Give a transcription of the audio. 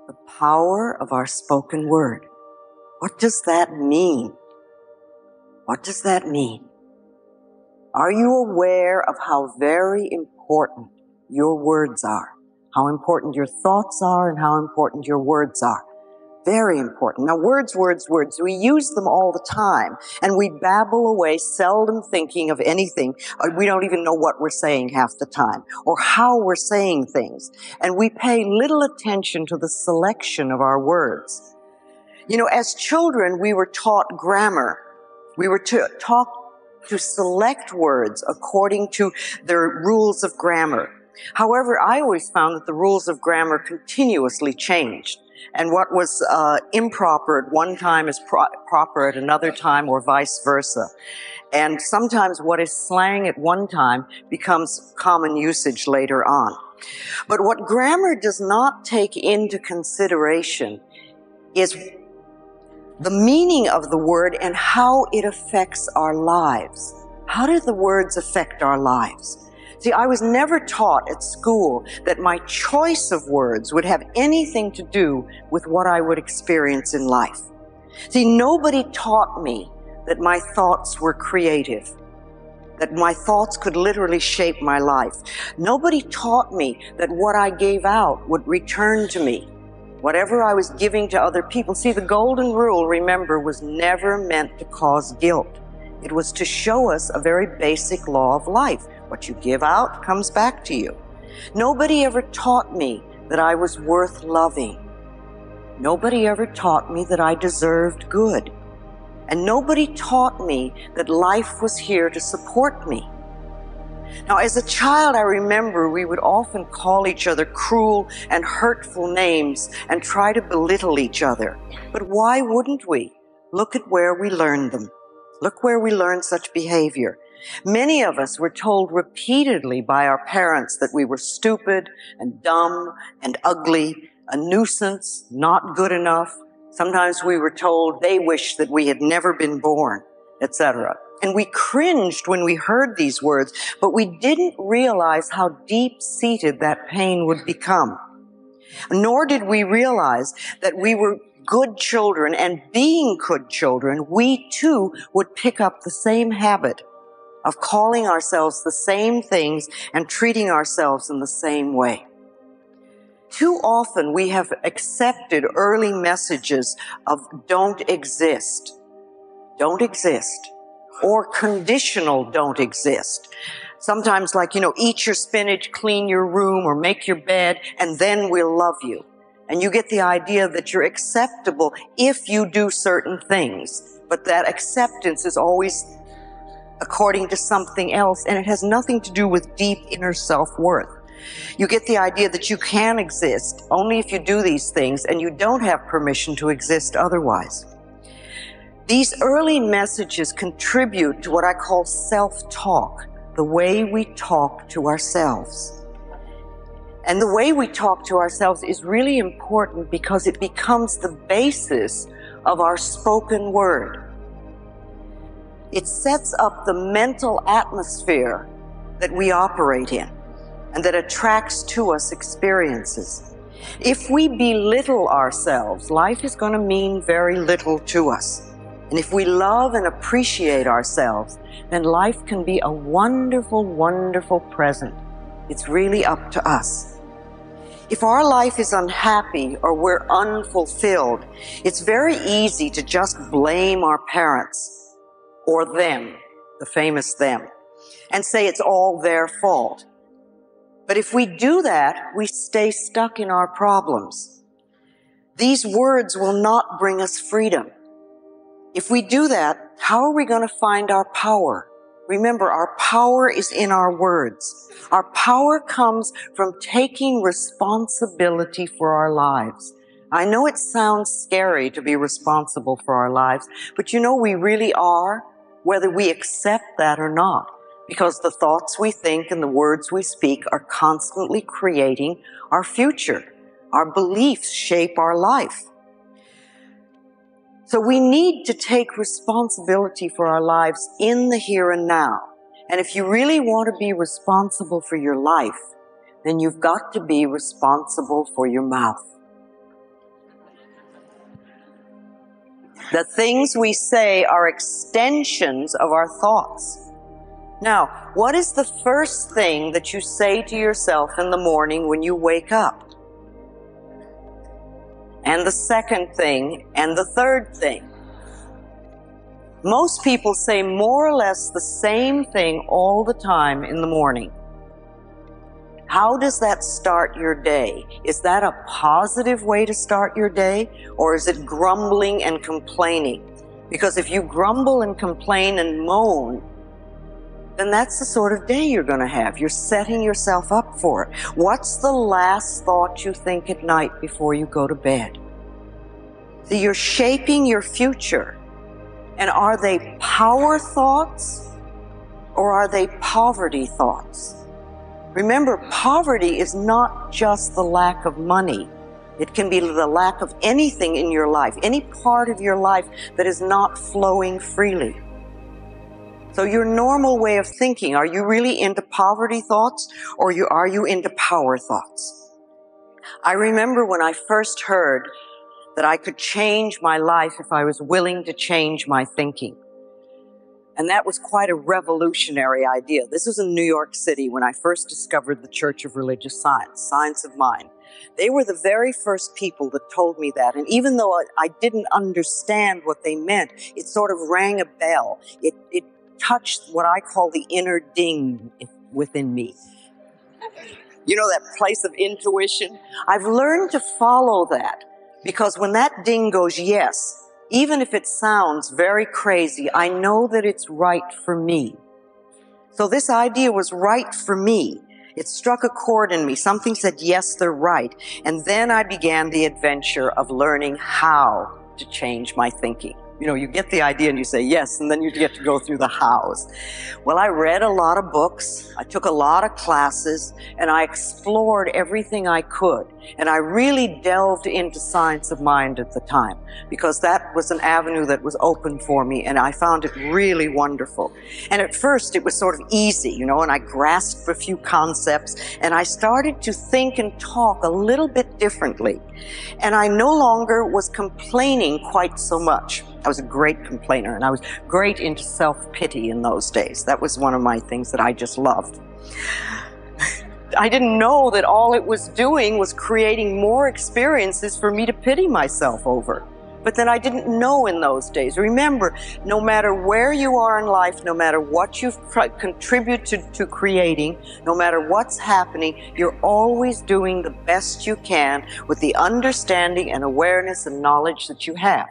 The power of our spoken word. What does that mean? What does that mean? Are you aware of how very important your words are? How important your thoughts are and how important your words are? Very important. Now, words, we use them all the time, and we babble away, seldom thinking of anything. We don't even know what we're saying half the time, or how we're saying things. And we pay little attention to the selection of our words. You know, as children, we were taught grammar. We were taught to select words according to their rules of grammar. However, I always found that the rules of grammar continuously changed. And what was improper at one time is proper at another time, or vice versa. And sometimes what is slang at one time becomes common usage later on. But what grammar does not take into consideration is the meaning of the word and how it affects our lives. How do the words affect our lives? See, I was never taught at school that my choice of words would have anything to do with what I would experience in life. See, nobody taught me that my thoughts were creative, that my thoughts could literally shape my life. Nobody taught me that what I gave out would return to me. Whatever I was giving to other people. See, the golden rule, remember, was never meant to cause guilt. It was to show us a very basic law of life. What you give out comes back to you. Nobody ever taught me that I was worth loving. Nobody ever taught me that I deserved good. And nobody taught me that life was here to support me. Now, as a child, I remember we would often call each other cruel and hurtful names and try to belittle each other. But why wouldn't we? Look at where we learned them. Look where we learned such behavior. Many of us were told repeatedly by our parents that we were stupid and dumb and ugly, a nuisance, not good enough. Sometimes we were told they wished that we had never been born, etc. And we cringed when we heard these words, but we didn't realize how deep-seated that pain would become. Nor did we realize that we were good children, and being good children, we too would pick up the same habit of calling ourselves the same things and treating ourselves in the same way. Too often we have accepted early messages of don't exist, or conditional don't exist. Sometimes like, eat your spinach, clean your room, or make your bed, and then we'll love you. And you get the idea that you're acceptable if you do certain things. But that acceptance is always according to something else, and it has nothing to do with deep inner self-worth. You get the idea that you can exist only if you do these things, and you don't have permission to exist otherwise. These early messages contribute to what I call self-talk, the way we talk to ourselves. And the way we talk to ourselves is really important because it becomes the basis of our spoken word. It sets up the mental atmosphere that we operate in and that attracts to us experiences. If we belittle ourselves, life is going to mean very little to us. And if we love and appreciate ourselves, then life can be a wonderful, wonderful present. It's really up to us. If our life is unhappy or we're unfulfilled, it's very easy to just blame our parents or them, the famous them, and say it's all their fault. But if we do that, we stay stuck in our problems. These words will not bring us freedom. If we do that, how are we going to find our power? Remember, our power is in our words. Our power comes from taking responsibility for our lives. I know it sounds scary to be responsible for our lives, but we really are, whether we accept that or not, because the thoughts we think and the words we speak are constantly creating our future. Our beliefs shape our life. So we need to take responsibility for our lives in the here and now. And if you really want to be responsible for your life, then you've got to be responsible for your mouth. The things we say are extensions of our thoughts. Now, what is the first thing that you say to yourself in the morning when you wake up? And the second thing, and the third thing. Most people say more or less the same thing all the time in the morning. How does that start your day? Is that a positive way to start your day, or is it grumbling and complaining? Because if you grumble and complain and moan, then that's the sort of day you're going to have. You're setting yourself up for it. What's the last thought you think at night before you go to bed? So you're shaping your future. And are they power thoughts or are they poverty thoughts? Remember, poverty is not just the lack of money. It can be the lack of anything in your life, any part of your life that is not flowing freely. So your normal way of thinking, are you really into poverty thoughts or are you into power thoughts? I remember when I first heard that I could change my life if I was willing to change my thinking. And that was quite a revolutionary idea. This was in New York City when I first discovered the Church of Religious Science, Science of Mind. They were the very first people that told me that. And even though I didn't understand what they meant, it sort of rang a bell. It touched what I call the inner ding within me. You know, that place of intuition? I've learned to follow that, because when that ding goes yes, even if it sounds very crazy, I know that it's right for me. So this idea was right for me. It struck a chord in me. Something said, yes, they're right. And then I began the adventure of learning how to change my thinking. You know, you get the idea and you say yes, and then you get to go through the hows. Well, I read a lot of books, I took a lot of classes, and I explored everything I could. And I really delved into Science of Mind at the time, because that was an avenue that was open for me, and I found it really wonderful. And at first it was sort of easy, you know, and I grasped a few concepts, and I started to think and talk a little bit differently. And I no longer was complaining quite so much. I was a great complainer, and I was great into self-pity in those days. That was one of my things that I just loved. I didn't know that all it was doing was creating more experiences for me to pity myself over. But then I didn't know in those days. Remember, no matter where you are in life, no matter what you've contributed to creating, no matter what's happening, you're always doing the best you can with the understanding and awareness and knowledge that you have.